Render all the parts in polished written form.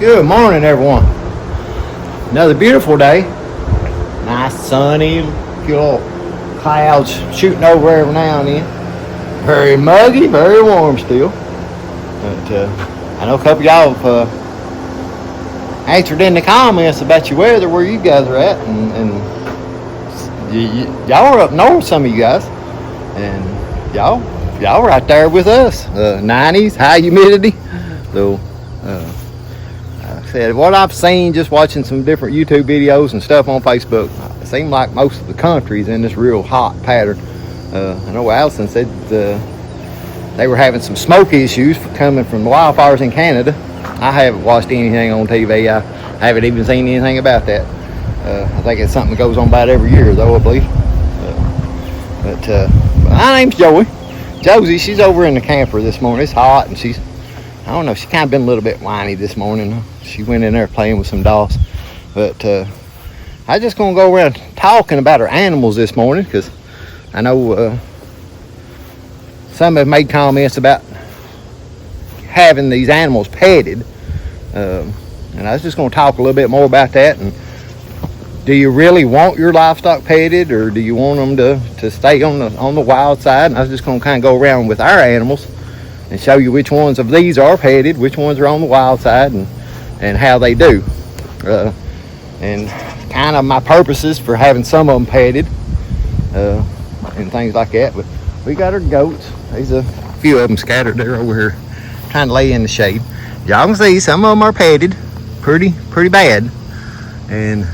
Good morning, everyone. Another beautiful day. Nice, sunny, few little clouds shooting over every now and then. Very muggy, very warm still. But I know a couple of y'all have answered in the comments about your weather, where you guys are at, and y'all are up north, some of you guys, and y'all right there with us. 90s, high humidity. So said what I've seen just watching some different YouTube videos and stuff on Facebook, it seemed like most of the country's in this real hot pattern. I know Allison said they were having some smoke issues coming from the wildfires in Canada. I haven't watched anything on TV. I haven't even seen anything about that. I think it's something that goes on about every year, though, I believe. But my name's Joey. Josie, she's over in the camper this morning. It's hot, and I don't know, she's kind of been a little bit whiny this morning. She went in there playing with some dogs. But I'm just going to go around talking about our animals this morning, because I know some have made comments about having these animals petted. And I was just going to talk a little bit more about that. And do you really want your livestock petted, or do you want them to stay on the wild side? And I was just going to kind of go around with our animals and show you which ones of these are petted, which ones are on the wild side, and how they do. And kind of my purposes for having some of them petted and things like that. But we got our goats. There's a few of them scattered there over here trying to lay in the shade. Y'all can see some of them are petted pretty bad. And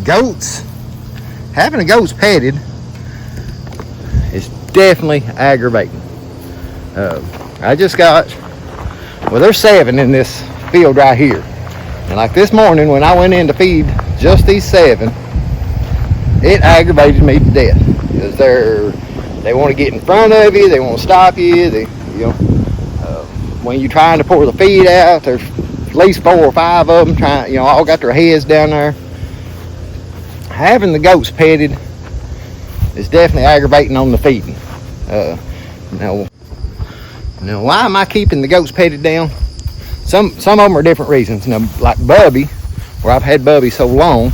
goats, having a goat's petted is definitely aggravating. I just got, well, there's 7 in this field right here. And like this morning when I went in to feed just these 7, it aggravated me to death. Because they want to get in front of you, they want to stop you. When you're trying to pour the feed out, there's at least 4 or 5 of them trying, all got their heads down there. Having the goats petted is definitely aggravating on the feeding. Now, why am I keeping the goats petted down? Some of them are different reasons. Now, like Bubby, where I've had Bubby so long.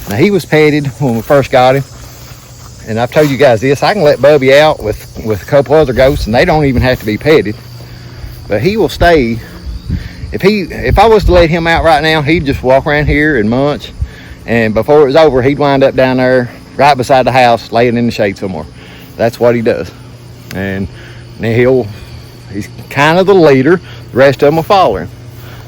Now, he was petted when we first got him. And I've told you guys this, I can let Bubby out with a couple other goats, and they don't even have to be petted. But he will stay. If I was to let him out right now, he'd just walk around here and munch. And before it was over, he'd wind up down there right beside the house, laying in the shade somewhere. That's what he does. And he's kind of the leader. The rest of them will follow him.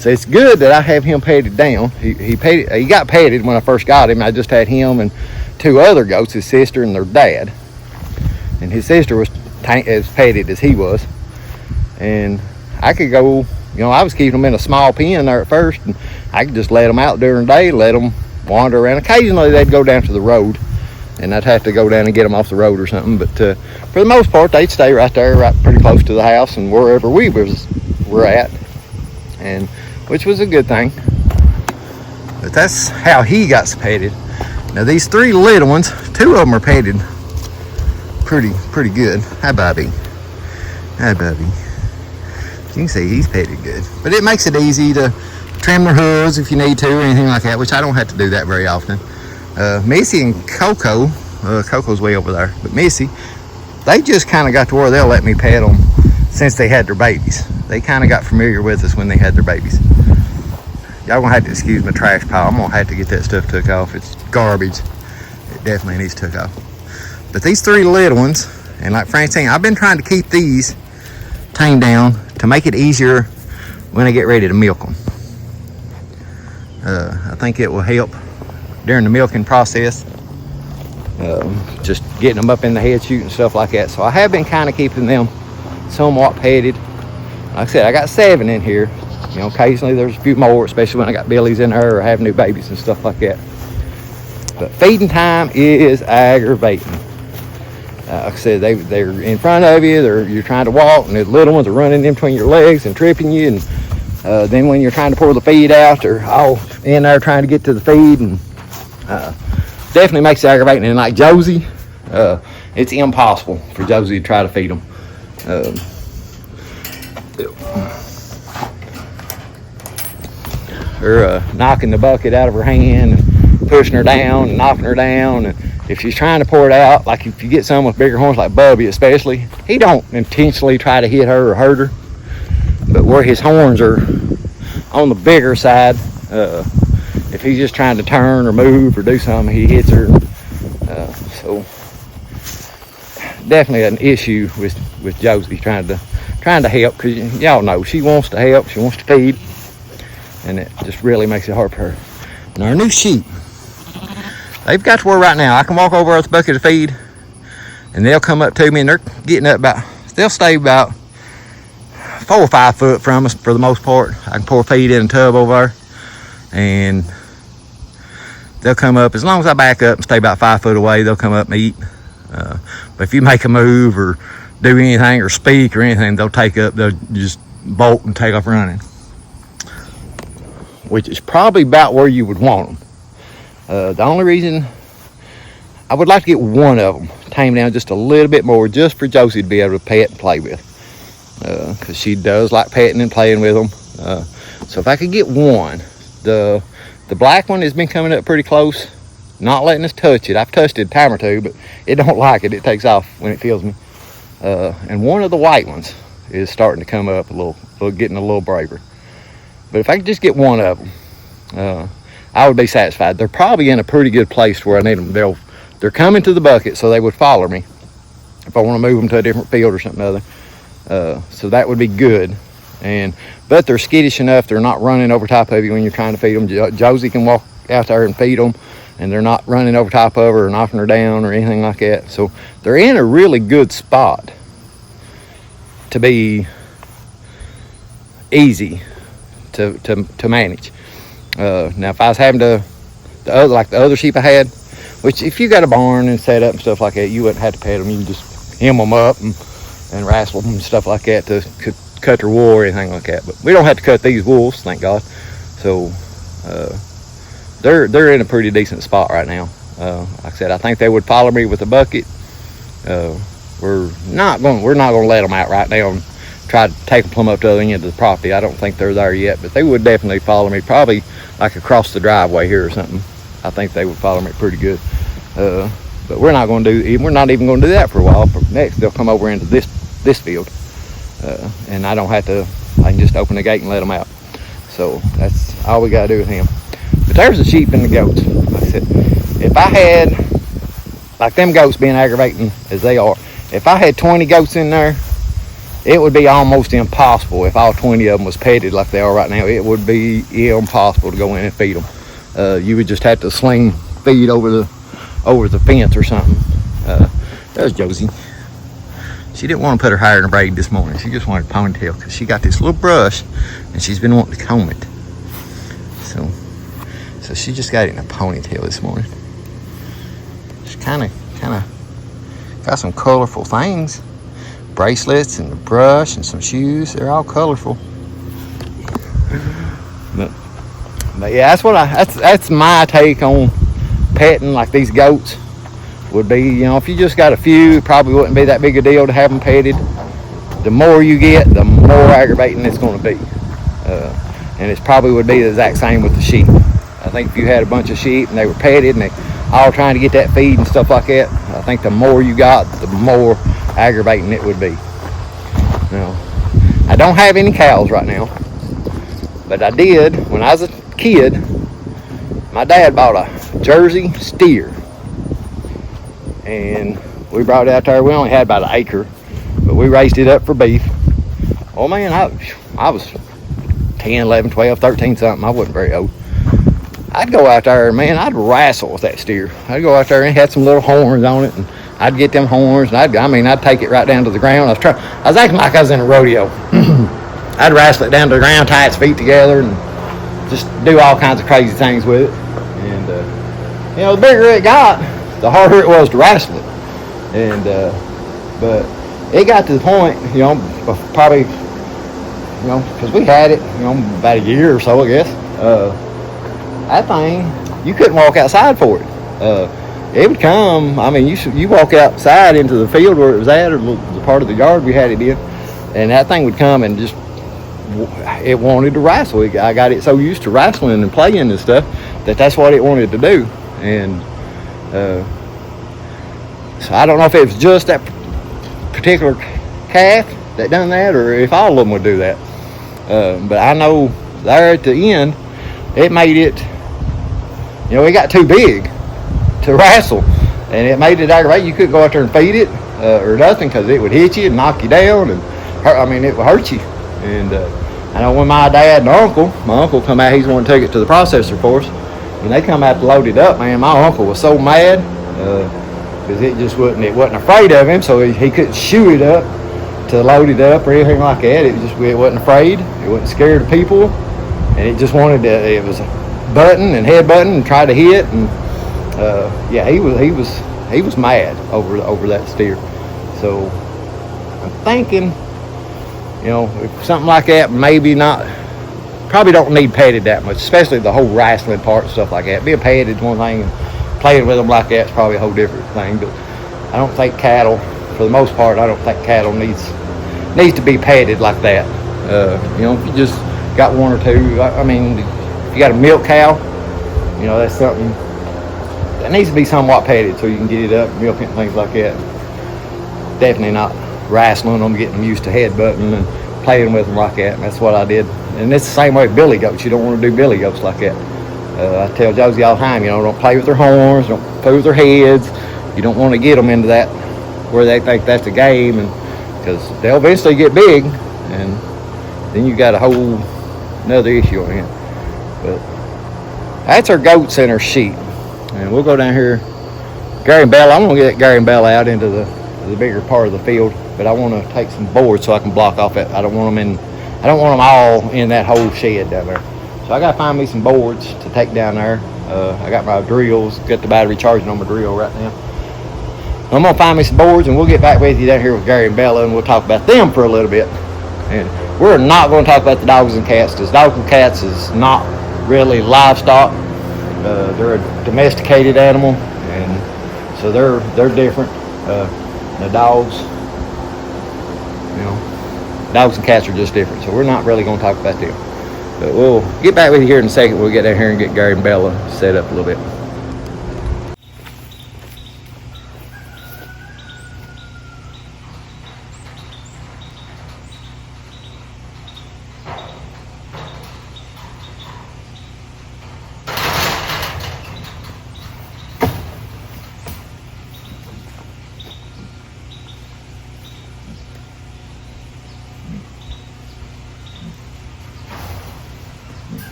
So it's good that I have him petted down. He got petted when I first got him. I just had him and 2 other goats, his sister and their dad. And his sister was as petted as he was. And I could go, I was keeping them in a small pen there at first. And I could just let them out during the day, let them wander around. Occasionally they'd go down to the road, and I'd have to go down and get them off the road or something. But for the most part, they'd stay right there, right pretty close to the house and wherever we were at, and which was a good thing. But that's how he got petted. Now these 3 little ones, 2 of them are petted pretty good. Hi, Bobby. Hi, Bobby. You can see he's petted good. But it makes it easy to trim their hooves if you need to or anything like that, which I don't have to do that very often. Missy and Coco, Coco's way over there, but Missy, they just kind of got to where they'll let me pet them since they had their babies. They kind of got familiar with us when they had their babies. Y'all gonna have to excuse my trash pile. I'm gonna have to get that stuff took off. It's garbage. It definitely needs took off. But these 3 little ones, and like Francine, I've been trying to keep these tamed down to make it easier when I get ready to milk them. I think it will help during the milking process, just getting them up in the head chute and stuff like that. So I have been kind of keeping them somewhat petted. Like I said, I got 7 in here. Occasionally there's a few more, especially when I got Billies in there or have new babies and stuff like that. But feeding time is aggravating. Like I said, they're in front of you, you're trying to walk, and the little ones are running in between your legs and tripping you, and then when you're trying to pour the feed out, they're all in there trying to get to the feed, and definitely makes it aggravating. And like Josie, it's impossible for Josie to try to feed them. or knocking the bucket out of her hand, and pushing her down and knocking her down. And if she's trying to pour it out, like if you get some with bigger horns like Bubby especially, he don't intentionally try to hit her or hurt her, but where his horns are on the bigger side, if he's just trying to turn or move or do something, he hits her. So definitely an issue with Josie trying to help, because y'all know she wants to help, she wants to feed, and it just really makes it hard for her. And our new sheep, they've got to where right now I can walk over with a bucket of feed and they'll come up to me, and they're getting up they'll stay about 4 or 5 foot from us for the most part. I can pour feed in a tub over there, and they'll come up. As long as I back up and stay about 5 foot away, they'll come up and eat. But if you make a move or do anything or speak or anything, they'll just bolt and take off running, which is probably about where you would want them. The only reason I would like to get one of them tamed down just a little bit more, just for Josie to be able to pet and play with, because she does like petting and playing with them. So if I could get one, the black one has been coming up pretty close, not letting us touch it. I've touched it a time or two, but it don't like it. It takes off when it feels me. And one of the white ones is starting to come up a little, getting a little braver. But if I could just get one of them, I would be satisfied. They're probably in a pretty good place where I need them. They're coming to the bucket, so they would follow me if I want to move them to a different field or something other. So that would be good. But they're skittish enough. They're not running over top of you when you're trying to feed them. Josie can walk out there and feed them, and they're not running over top of her or knocking her down or anything like that. So they're in a really good spot to be easy to manage. Now if I was having the other sheep I had, which if you got a barn and set up and stuff like that, you wouldn't have to pet them. You can just hem them up and wrestle them and stuff like that to cut their wool or anything like that. But we don't have to cut these wools, thank God. So they're in a pretty decent spot right now. Like I said, I think they would follow me with a bucket. We're not going to let them out right now and try to take them plumb up to the other end of the property. I don't think they're there yet, but they would definitely follow me, probably like across the driveway here or something. I think they would follow me pretty good. But we're not even going to do that for a while. Next, they'll come over into this field, and I don't have to. I can just open the gate and let them out. So that's all we got to do with him. But there's the sheep and the goats. Like I said, if I had, like them goats being aggravating as they are, if I had 20 goats in there, it would be almost impossible. If all 20 of them was petted like they are right now, it would be impossible to go in and feed them. You would just have to sling feed over the fence or something. There's Josie. She didn't want to put her hair in a braid this morning. She just wanted a ponytail because she got this little brush and she's been wanting to comb it. So she just got it in a ponytail this morning. She's kind of got some colorful things. Bracelets and a brush and some shoes. They're all colorful. But yeah, that's my take on petting like these goats. Would be, if you just got a few, it probably wouldn't be that big a deal to have them petted. The more you get, the more aggravating it's going to be. And it probably would be the exact same with the sheep. I think if you had a bunch of sheep and they were petted and they all trying to get that feed and stuff like that, I think the more you got, the more aggravating it would be. Now, I don't have any cows right now, but I did when I was a kid. My dad bought a Jersey steer, and we brought it out there. We only had about an acre, but we raised it up for beef. Oh man, I was 10, 11, 12, 13 something. I wasn't very old. I'd go out there, man, I'd wrestle with that steer. I'd go out there and it had some little horns on it, and I'd get them horns, and I'd take it right down to the ground. I was acting like I was in a rodeo. I'd wrestle it down to the ground, tie its feet together, and just do all kinds of crazy things with it. And the bigger it got, the harder it was to wrestle it. And but it got to the point, probably, because we had it, about a year or so, I guess. That thing, you couldn't walk outside for it. It would come. I mean, you walk outside into the field where it was at, or the part of the yard we had it in, and that thing would come and just it wanted to wrestle. I got it so used to wrestling and playing and stuff that's what it wanted to do. And so I don't know if it was just that particular calf that done that, or if all of them would do that. But I know there at the end, it made it, it got too big to wrestle, and it made it aggravating. You couldn't go out there and feed it or nothing, because it would hit you and knock you down, and it would hurt you. And I know when my dad and my uncle come out, he's the one who took it to the processor for us. When they come out to load it up, man, my uncle was so mad because it wasn't afraid of him, so he couldn't shoo it up to load it up or anything like that. It wasn't afraid. It wasn't scared of people, and it just wanted to. It was a button and head button and try to hit, and he was mad over that steer. So I'm thinking, if something like that, maybe not. Probably don't need petted that much, especially the whole wrestling part and stuff like that. Being petted is one thing, and playing with them like that's probably a whole different thing. But I don't think cattle, for the most part, I don't think cattle needs to be petted like that. If you just got one or two, if you got a milk cow, that's something that needs to be somewhat petted so you can get it up, milk it, and things like that. Definitely not wrestling them, getting them used to headbutting and playing with them like that. And that's what I did. And it's the same way with billy goats. You don't want to do billy goats like that. I tell Josie all the time, don't play with their horns, don't play with their heads. You don't want to get them into that where they think that's a game, and because they'll eventually get big, and then you got a whole another issue on it. But that's our goats and our sheep, and we'll go down here. Gary and Bella, I'm gonna get Gary and Bella out into the bigger part of the field, but I want to take some boards so I can block off that. I don't want them all in that whole shed down there. So I gotta find me some boards to take down there. I got my drills, got the battery charging on my drill right now. I'm gonna find me some boards, and we'll get back with you down here with Gary and Bella, and we'll talk about them for a little bit. And we're not going to talk about the dogs and cats, because dogs and cats is not really livestock. They're a domesticated animal, and so they're different. The dogs, dogs and cats are just different. So we're not really going to talk about them. But we'll get back with you here in a second. We'll get down here and get Gary and Bella set up a little bit.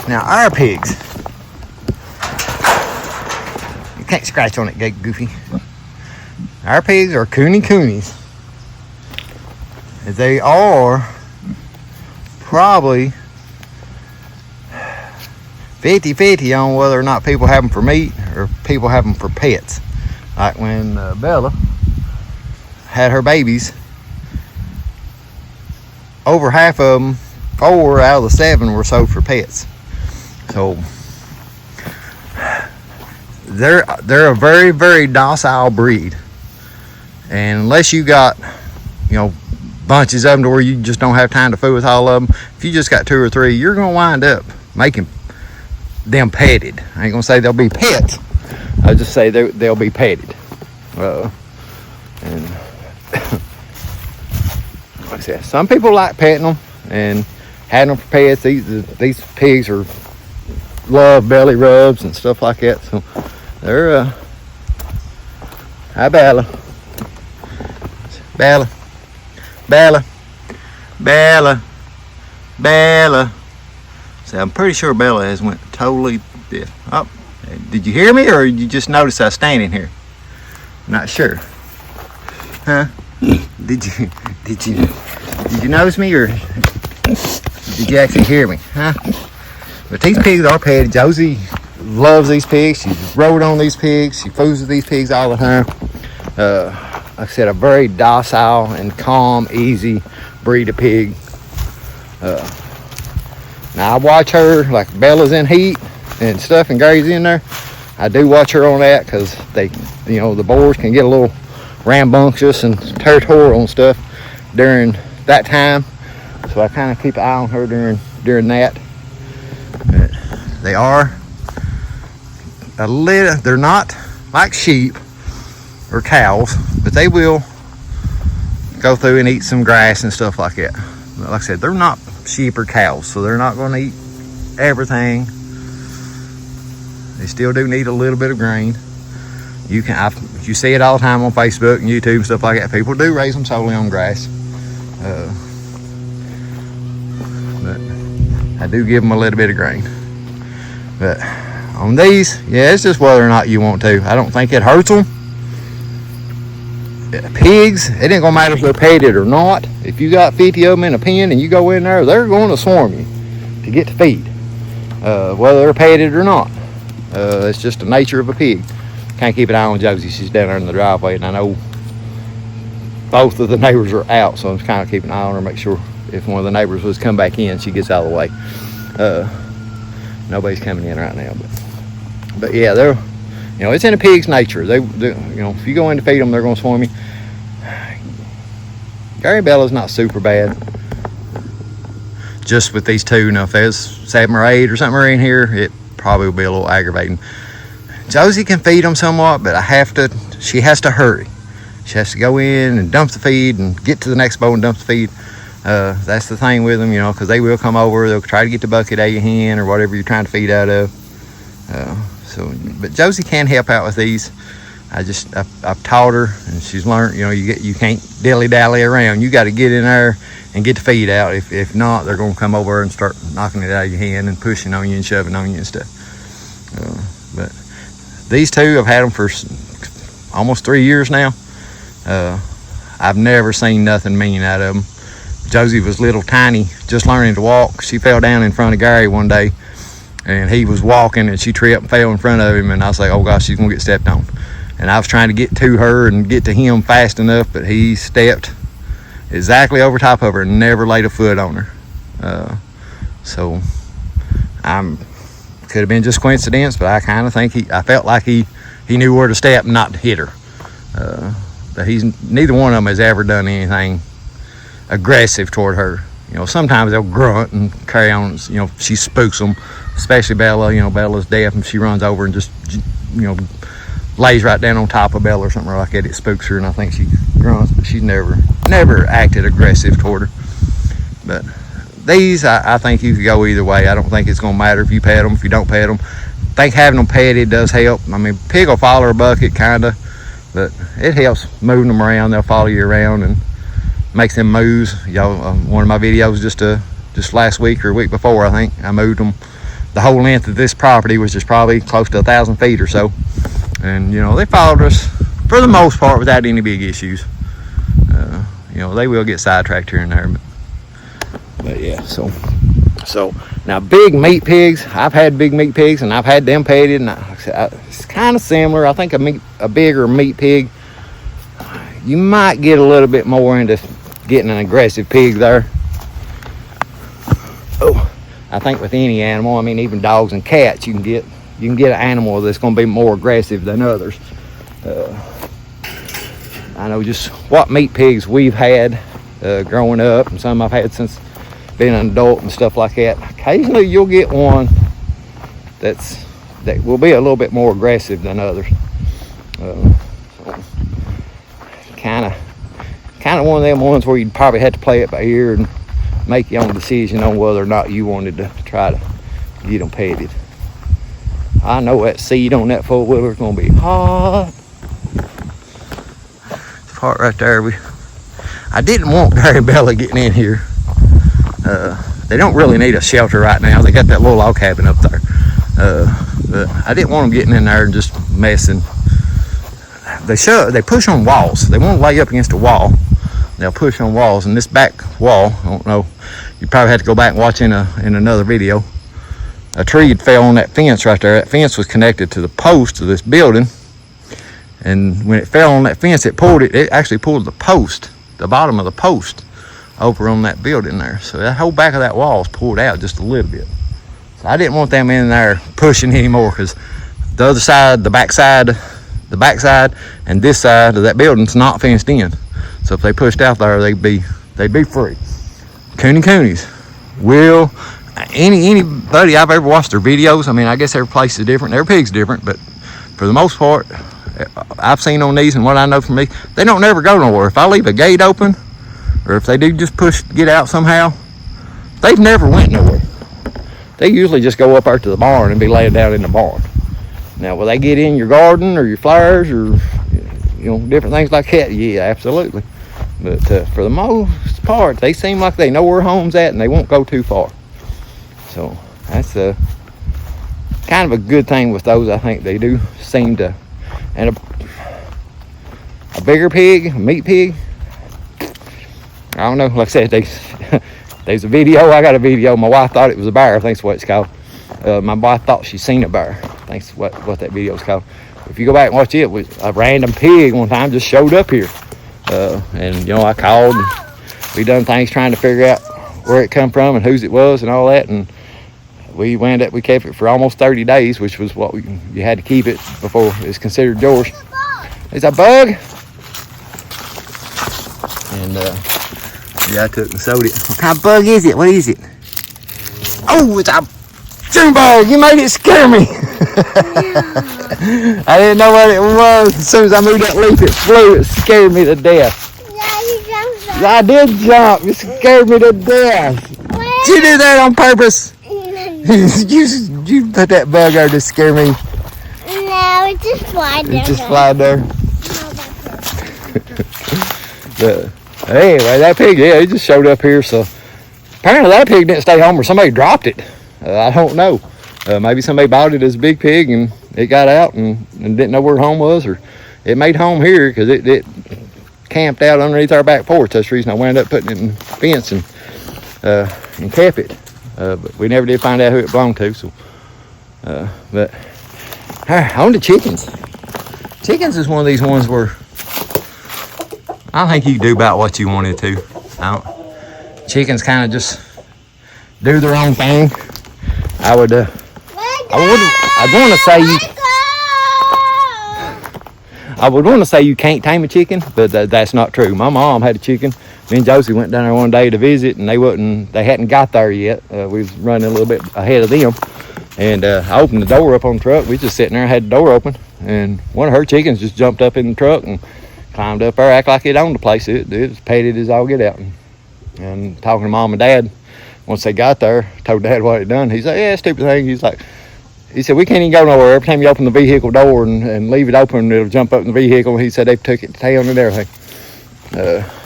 Now our pigs, you can't scratch on it, Goofy. Our pigs are coonies. They are probably 50-50 on whether or not people have them for meat or people have them for pets. Like when Bella had her babies, over half of them, 4 out of the 7 were sold for pets. So they're a very, very docile breed, and unless you got bunches of them to where you just don't have time to fool with all of them, if you just got 2 or 3, you're gonna wind up making them petted. I ain't gonna say they'll be pets, I'll just say they'll be petted. And like I said, some people like petting them and having them for pets. These pigs love belly rubs and stuff like that. So they're hi Bella. Bella, Bella, Bella, Bella. So I'm pretty sure Bella has went totally deaf. Oh, did you hear me, or did you just notice I was standing here? Not sure. Huh? Did you notice me, or did you actually hear me? Huh? But these pigs are petted. Josie loves these pigs. She's rode on these pigs. She fools with these pigs all the time. Like I said, a very docile and calm, easy breed of pig. Now I watch her, like Bella's in heat and stuff and Gary's in there. I do watch her on that because they, you know, the boars can get a little rambunctious and territorial and stuff during that time. So I kind of keep an eye on her during that. But they are a little, they're not like sheep or cows, but they will go through and eat some grass and stuff like that. But like I said, they're not sheep or cows, so they're not going to eat everything. They still do need a little bit of grain. You see it all the time on Facebook and YouTube and stuff like that. People do raise them solely on grass. But I do give them a little bit of grain. But on these, yeah, it's just whether or not you want to. I don't think it hurts them. Pigs, it ain't gonna matter if they're petted or not. If you got 50 of them in a pen and you go in there, they're going to swarm you to get to feed, whether they're petted or not. It's just the nature of a pig. Can't keep an eye on Josie. She's down there in the driveway, and I know both of the neighbors are out, so I'm kind of keeping an eye on her, make sure if one of the neighbors was come back in, she gets out of the way. Nobody's coming in right now, but yeah, they're, you know, it's in a pig's nature. They you know, if you go in to feed them, they're going to swarm you. Gary Bella's not super bad. Just with these two, now if there's 7 or 8 or something in here, it probably will be a little aggravating. Josie can feed them somewhat, but she has to hurry. She has to go in and dump the feed and get to the next bowl and dump the feed. That's the thing with them, you know, because they will come over, they'll try to get the bucket out of your hand or whatever you're trying to feed out of. But Josie can help out with these. I've taught her, and she's learned, you know, you can't dilly-dally around. You got to get in there and get the feed out. If not, they're going to come over and start knocking it out of your hand and pushing on you and shoving on you and stuff. But these two, I've had them for almost 3 years now. I've never seen nothing mean out of them. Josie was little tiny, just learning to walk. She fell down in front of Gary one day, and he was walking, and she tripped and fell in front of him, and I was like, oh gosh, she's going to get stepped on. And I was trying to get to her and get to him fast enough, but he stepped exactly over top of her and never laid a foot on her. So could have been just coincidence, but I kind of think I felt like he knew where to step and not to hit her. But neither one of them has ever done anything aggressive toward her. You know, sometimes they'll grunt and carry on. You know, she spooks them, especially Bella. You know, Bella's deaf, and she runs over and just, you know, lays right down on top of Bella or something like that. It spooks her, and I think she grunts, but she's never acted aggressive toward her. But these, I think you could go either way. I don't think it's going to matter if you pet them, if you don't pet them. I think having them petted does help. I mean, pig will follow a bucket, kind of, but it helps moving them around. They'll follow you around and makes them moves. Y'all, one of my videos just last week or a week before, I think, I moved them the whole length of this property, which is probably close to 1,000 feet or so. And, you know, they followed us for the most part without any big issues. You know, they will get sidetracked here and there, but yeah, so now big meat pigs, I've had big meat pigs and I've had them petted, and it's kind of similar. I think a bigger meat pig, you might get a little bit more into getting an aggressive pig there. Oh, I think with any animal, I mean, even dogs and cats, you can get an animal that's going to be more aggressive than others. I know just what meat pigs we've had growing up, and some I've had since being an adult and stuff like that. Occasionally you'll get one that will be a little bit more aggressive than others. Kind of one of them ones where you'd probably have to play it by ear and make your own decision on whether or not you wanted to try to get them petted. I know that seat on that four-wheeler is going to be hot. This part right there, I didn't want Barry and Bella getting in here. They don't really need a shelter right now. They got that little log cabin up there. But I didn't want them getting in there and just messing. They push on walls. They won't lay up against a wall. They'll push on walls. And this back wall, I don't know, you probably have to go back and watch in another video. A tree had fell on that fence right there. That fence was connected to the post of this building. And when it fell on that fence, it actually pulled the post, the bottom of the post, over on that building there. So that whole back of that wall is pulled out just a little bit. So I didn't want them in there pushing anymore, because the other side, the back side, and this side of that building's not fenced in. So if they pushed out there, they'd be free. Coonies will, anybody I've ever watched their videos, I mean, I guess every place is different, every pig's different, but for the most part, I've seen on these and what I know from me, they don't never go nowhere. If I leave a gate open, or if they do just get out somehow, they've never went nowhere. They usually just go up there to the barn and be laid down in the barn. Now, will they get in your garden or your flowers or different things like that? Yeah, absolutely. But for the most part, they seem like they know where home's at and they won't go too far. So that's kind of a good thing with those. I think they do seem to. And a bigger pig, a meat pig, I don't know. Like I said, there's a video. I got a video. My wife thought it was a bear. I think that's what it's called. My wife thought she'd seen a bear. I think that's what that video is called. If you go back and watch it, a random pig one time just showed up here. And I called and we done things trying to figure out where it come from and whose it was and all that. And we kept it for almost 30 days, which was what you had to keep it before it was considered yours. There's a bug. And yeah, I took and sold it. What kind of bug is it? What is it? Oh, it's a June bug. You made it scare me. I didn't know what it was. As soon as I moved that leaf, it flew. It scared me to death. Yeah, you jumped. I did jump. It scared me to death. Did you do that on purpose? you put that bug there to scare me. No, it just flied there. It just flied there. Anyway, that pig, yeah, he just showed up here. So apparently that pig didn't stay home, or somebody dropped it. I don't know. Maybe somebody bought it as a big pig and it got out and didn't know where home was, or it made home here because it camped out underneath our back porch. That's the reason I wound up putting it in the fence and kept it. But we never did find out who it belonged to. So, but on to chickens. Chickens is one of these ones where I think you can do about what you wanted to. Chickens kind of just do their own thing. I'd want to say I would want to say you can't tame a chicken, but that's not true. My mom had a chicken. Me and Josie went down there one day to visit, and they hadn't got there yet. We was running a little bit ahead of them, and I opened the door up on the truck. We just sitting there, had the door open, and one of her chickens just jumped up in the truck and climbed up there, act like it owned the place. It was petted as all get out. And talking to Mom and Dad, once they got there, told Dad what it done. He's like, yeah, stupid thing. He said, we can't even go nowhere. Every time you open the vehicle door and leave it open, it'll jump up in the vehicle. He said they took it to town and everything.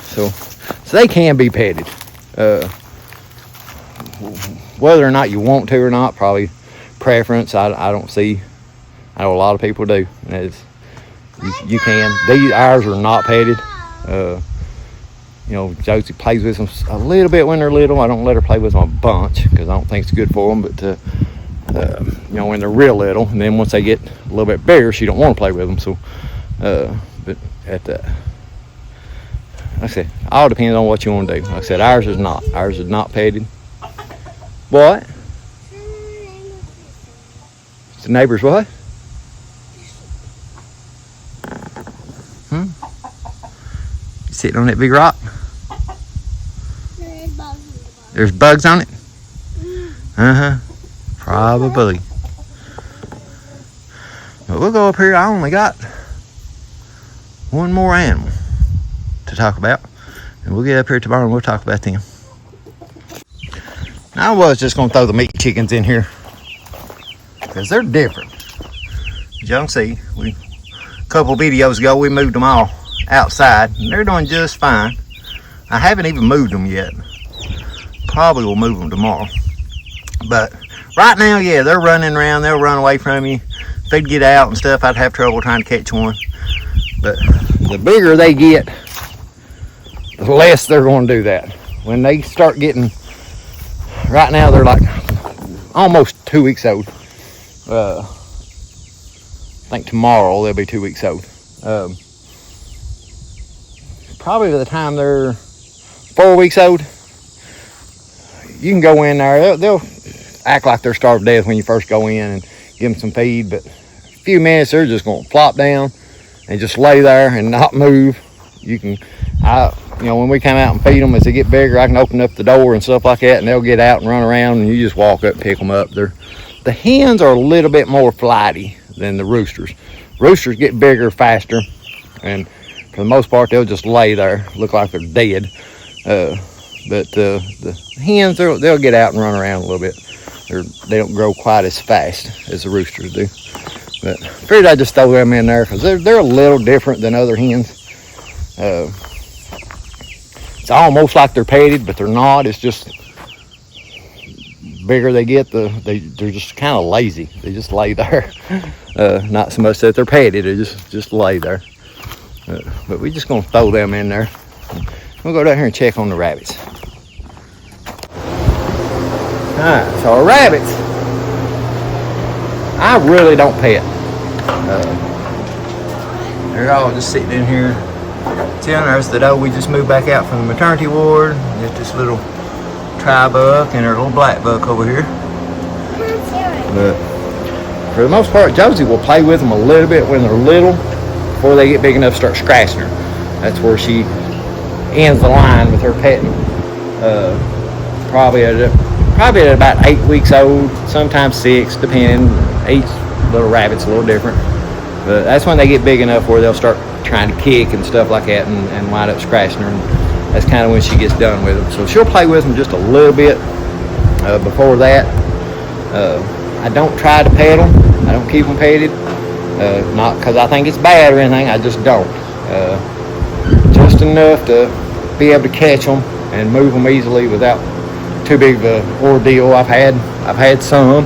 So they can be petted. Whether or not you want to or not, probably preference. I don't see. I know a lot of people do. You can. Ours are not petted. Josie plays with them a little bit when they're little. I don't let her play with them a bunch because I don't think it's good for them. But when they're real little, and then once they get a little bit bigger, she don't want to play with them. So, but like I said, all depends on what you want to do. Like I said, ours is not. Ours is not petted. What? It's the neighbor's what? You sitting on that big rock? There's bugs on it? Probably. But we'll go up here. I only got one more animal to talk about. And we'll get up here tomorrow and we'll talk about them. Now, I was just going to throw the meat chickens in here because they're different. As y'all can see, a couple videos ago we moved them all outside and they're doing just fine. I haven't even moved them yet. Probably will move them tomorrow. But right now, yeah, they're running around. They'll run away from you. If they'd get out and stuff, I'd have trouble trying to catch one. But the bigger they get, the less they're going to do that. When they start getting, right now they're like almost 2 weeks old. I think tomorrow they'll be 2 weeks old. Probably by the time they're 4 weeks old, you can go in there. They'll act like they're starved to death when you first go in and give them some feed, but a few minutes they're just going to plop down and just lay there and not move. When we come out and feed them, as they get bigger, I can open up the door and stuff like that, and they'll get out and run around, and you just walk up and pick them up. The hens are a little bit more flighty than the roosters. Roosters get bigger faster, and for the most part, they'll just lay there, look like they're dead. But the hens, they'll get out and run around a little bit. They don't grow quite as fast as the roosters do. But I figured I'd just throw them in there because they're a little different than other hens. It's almost like they're petted, but they're not. It's just bigger they get, they're just kind of lazy. They just lay there. Not so much that they're petted, they just lay there. But we're just gonna throw them in there. We'll go down here and check on the rabbits. Alright, so our rabbits, I really don't pet. They're all just sitting in here telling us that, we just moved back out from the maternity ward. Just this little tri-buck and our little black buck over here. But for the most part, Josie will play with them a little bit when they're little before they get big enough to start scratching her. That's where she ends the line with her petting. Probably at about 8 weeks old, sometimes 6, depending. Each little rabbit's a little different. But that's when they get big enough where they'll start trying to kick and stuff like that and wind up scratching her. And that's kind of when she gets done with them. So she'll play with them just a little bit before that. I don't try to pet them. I don't keep them petted. Not because I think it's bad or anything. I just don't. Just enough to be able to catch them and move them easily without too big of an ordeal. I've had some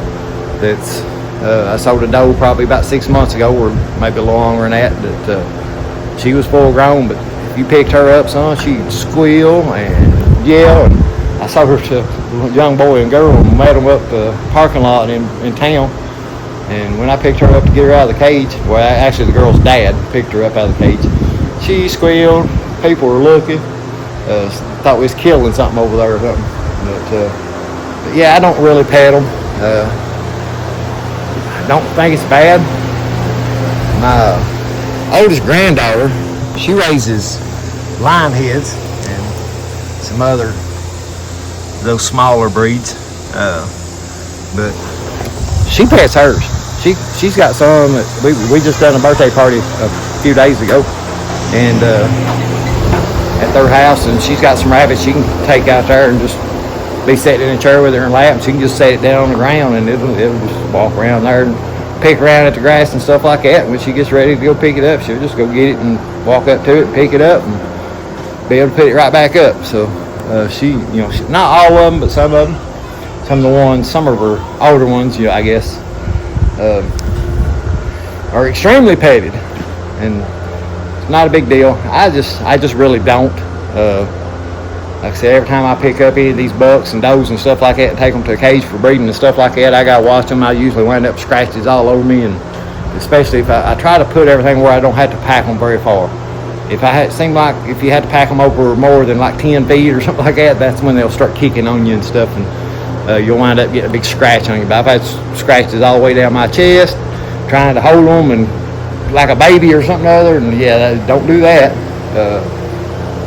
that's I sold a doe probably about 6 months ago, or maybe a little longer than that. That she was full grown, but if you picked her up, son, she'd squeal and yell. And I sold her to a young boy and girl and met them up the parking lot in town. And when I picked her up to get her out of the cage, well, actually the girl's dad picked her up out of the cage. She squealed. People were looking. Thought we was killing something over there or something. But yeah, I don't really pet them. I don't think it's bad. My oldest granddaughter, she raises lion heads and some other, those smaller breeds. But she pets hers. She's got some that we just done a birthday party a few days ago, and at their house, and she's got some rabbits she can take out there and just be sitting in a chair with her in lap, and she can just set it down on the ground, and it'll just walk around there and pick around at the grass and stuff like that. When she gets ready to go pick it up, she'll just go get it and walk up to it, pick it up, and be able to put it right back up. So she, not all of them, but some of them. Some of her older ones, I guess, are extremely petted, and it's not a big deal. I just really don't. Like I said, every time I pick up any of these bucks and does and stuff like that and take them to a cage for breeding and stuff like that, I gotta watch them. I usually wind up scratches all over me, and especially if I try to put everything where I don't have to pack them very far. It seemed like if you had to pack them over more than like 10 feet or something like that, that's when they'll start kicking on you and stuff, and you'll wind up getting a big scratch on you. But I've had scratches all the way down my chest trying to hold them and like a baby or something or other, and yeah, don't do that.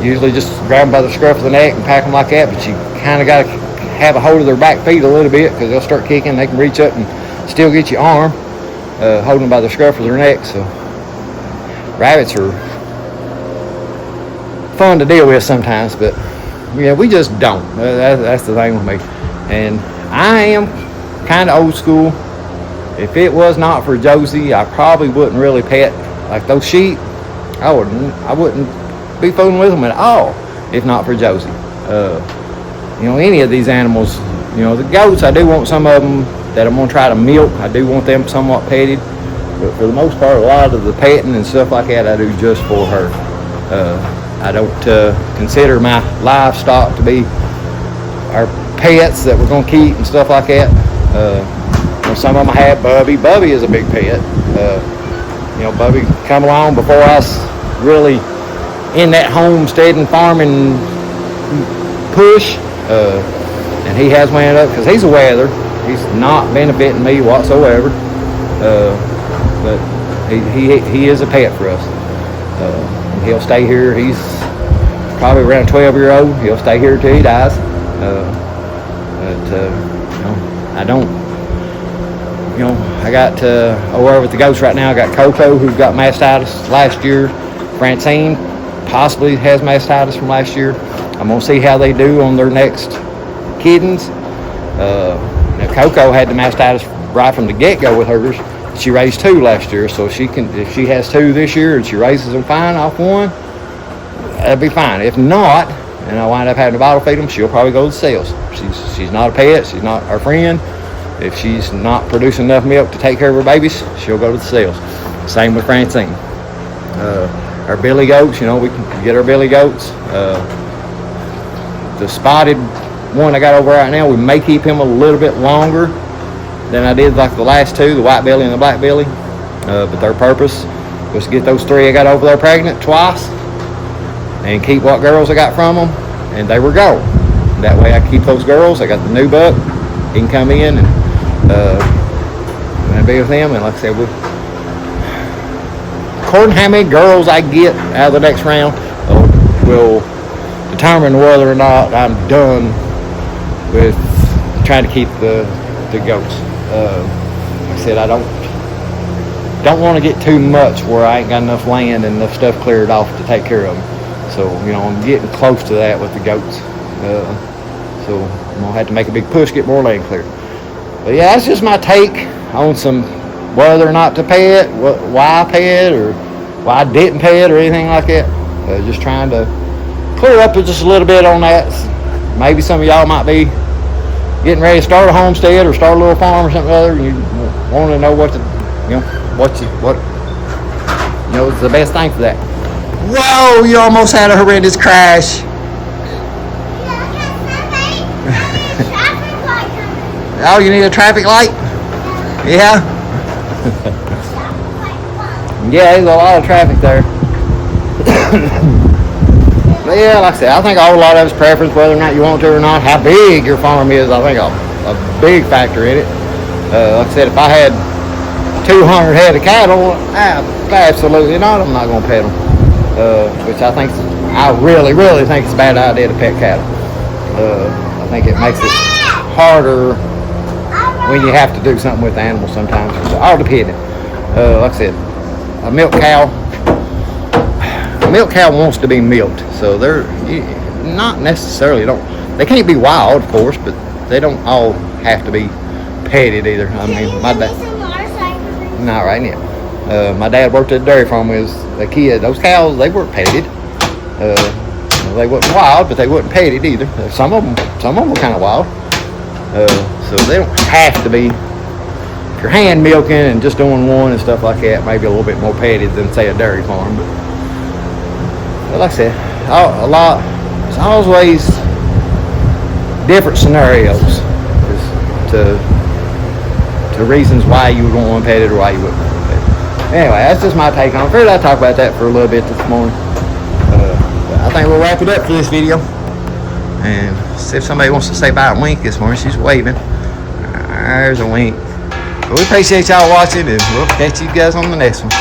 Usually just grab them by the scruff of the neck and pack them like that, but you kind of got to have a hold of their back feet a little bit, because they'll start kicking. They can reach up and still get your arm, holding them by the scruff of their neck. So rabbits are fun to deal with sometimes, but yeah, we just don't. That's the thing with me. And I am kind of old school. If it was not for Josie, I probably wouldn't really pet like those sheep. I wouldn't be fooling with them at all. if not for Josie. You know, any of these animals, you know, the goats, I do want some of them that I'm going to try to milk. I do want them somewhat petted. But for the most part, a lot of the petting and stuff like that, I do just for her. I don't consider my livestock to be our pets that we're going to keep and stuff like that. You know, some of them I have Bubby. Bubby is a big pet. You know, Bubby come along before I was really in that homestead and farming push. And he has wound up, because he's a wether. He's not benefiting me whatsoever. But he is a pet for us. And he'll stay here. He's probably around 12-year-old. He'll stay here till he dies. But you know, I don't. You know, I got over with the goats right now. I got Coco, who got mastitis last year. Francine possibly has mastitis from last year. I'm gonna see how they do on their next kittens. Now Coco had the mastitis right from the get-go with hers. She raised 2 last year, so if she has 2 this year and she raises them fine off 1, that'd be fine. If not, and I wind up having to bottle feed them, she'll probably go to sales. She's not a pet. She's not our friend. If she's not producing enough milk to take care of her babies, she'll go to the sales. Same with Francine. Our billy goats, you know, we can get our billy goats. The spotted one I got over right now, we may keep him a little bit longer than I did like the last 2, the white belly and the black belly. But their purpose was to get those 3 I got over there pregnant twice and keep what girls I got from them, and they were gone. That way I keep those girls. I got the new buck. He can come in and be with them. And like I said, according to how many girls I get out of the next round, will determine whether or not I'm done with trying to keep the goats. Like I said, I don't want to get too much where I ain't got enough land and enough stuff cleared off to take care of them. So, you know, I'm getting close to that with the goats. So I'm gonna have to make a big push, get more land cleared. But yeah, that's just my take on some whether or not to pay it, why I pay it, or why I didn't pay it, or anything like that. Just trying to clear up just a little bit on that. Maybe some of y'all might be getting ready to start a homestead or start a little farm or something other, and you want to know what is the best thing for that. Whoa! You almost had a horrendous crash. Oh, you need a traffic light? Yeah? Yeah, there's a lot of traffic there. But yeah, like I said, I think a lot of it's preference, whether or not you want to or not. How big your farm is, I think a big factor in it. Like I said, if I had 200 head of cattle, absolutely not. I'm not going to pet them. Which I really, really think it's a bad idea to pet cattle. I think it makes it harder when you have to do something with the animals sometimes. So all depending. Like I said, a milk cow wants to be milked, so they're not necessarily they can't be wild, of course, but they don't all have to be petted either. I mean, my dad, not right now. My dad worked at a dairy farm as a kid. Those cows, they weren't petted. They wasn't wild, but they wasn't petted either. Some of them were kind of wild. So they don't have to be. If you're hand milking and just doing one and stuff like that, maybe a little bit more petted than say a dairy farm. But like I said, there's always different scenarios to reasons why you would want to pet it or why you wouldn't want to pet it. Anyway, that's just my take on it. I figured I'd talk about that for a little bit this morning. I think we'll wrap it up for this video. And see if somebody wants to say bye and wink this morning. She's waving. There's a wink. But we appreciate y'all watching, and we'll catch you guys on the next one.